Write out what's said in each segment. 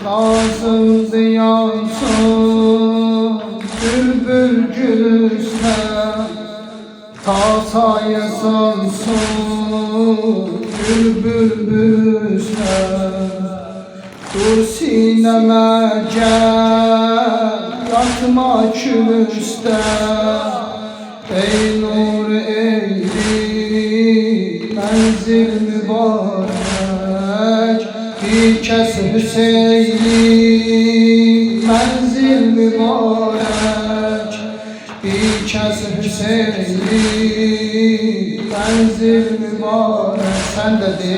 lazımdı yansın bülbül gülüsne, tasaya sansın bülbül büsne. Dur sineme gel, yatma külüste, ey nur eyli menzil mübarek. Bir kez Hüseyin'i menzil mübarek, bir kez Hüseyin'i menzil mübarek. Sen de de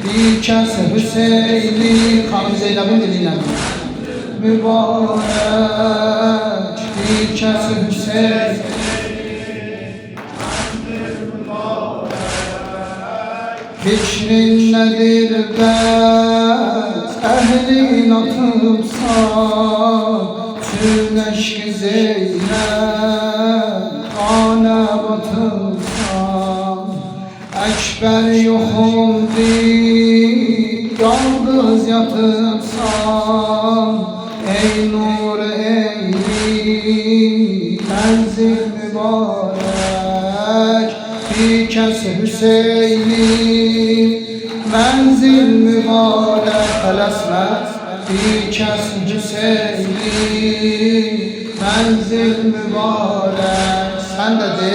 bir kez Hüseyin'i Hanım Zeynep'in diliyle mübarek, bir kez Hüseyin'i Hicrin nedir bet, ehlin atıpsan tüm eşk-i Zeynep kâne batıpsan. Ekber yokum deyip yalnız yatıpsan, ey nur eyli menzil mübarek. Bir kez Hüseyin'i menzil mübarek, elesme. Bir kez Hüseyin'i menzil mübarek. Sen de de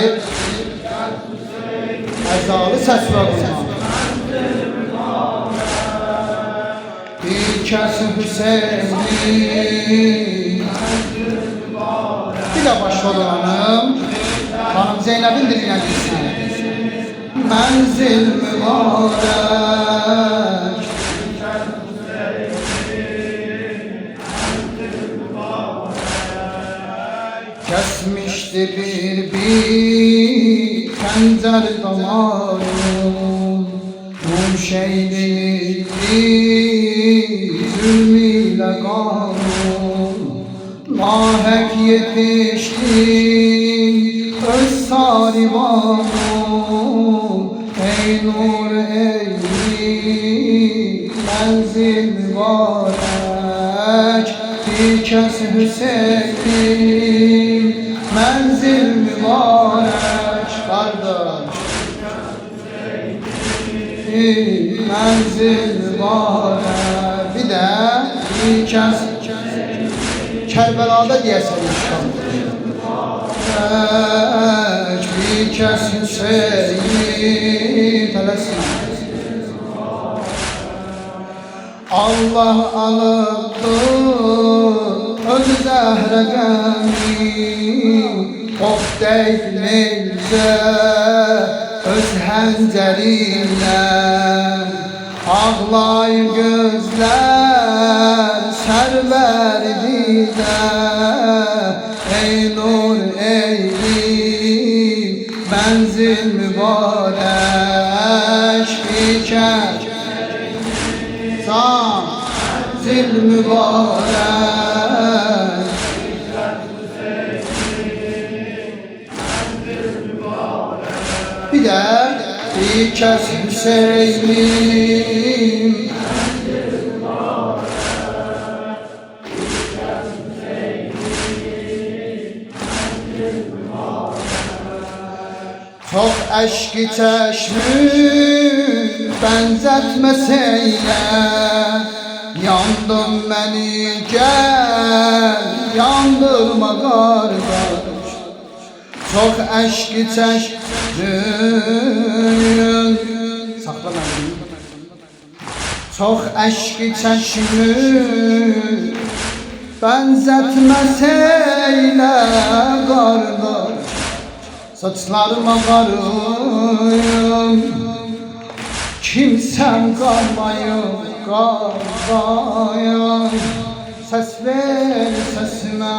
ezalı ses var buna. Bir kez Hüseyin'i. Bir de başladı hanım. Hanım Zeynep'in diline gitsin. Menzil mübarek, kesmişti bir kenzer damarım, mumşeyliydi zulmüyle kanım. Nahek yetişti öz sarivanım, ey nur eyli menzil mübarek. Bir kez Hüseyin menzil mübarek, kardeş menzil mübarek. Bir de bir kez Kerbela'da diyesin inşallah. Bir kez Hüseyin Palestin. Allah alıptı öz zehre gemi, of değil neyze öz henzeriyle. Ağlayır gözler serverdiyle, ey nur eyli menzil mübarek. Bir kez menzil mübarek, bir de bir kez Hüseyin'im çok eşki çeşmi benzetmeseyle, yandım beni gel yandırma kardeş. Çok eşki çeşmi, sakla beni. Çok eşki çeşmi benzetmeseyle kardeş. Saçlarıma karıyım, kimsem kalmayım, kalmayım. Ses ver sesime,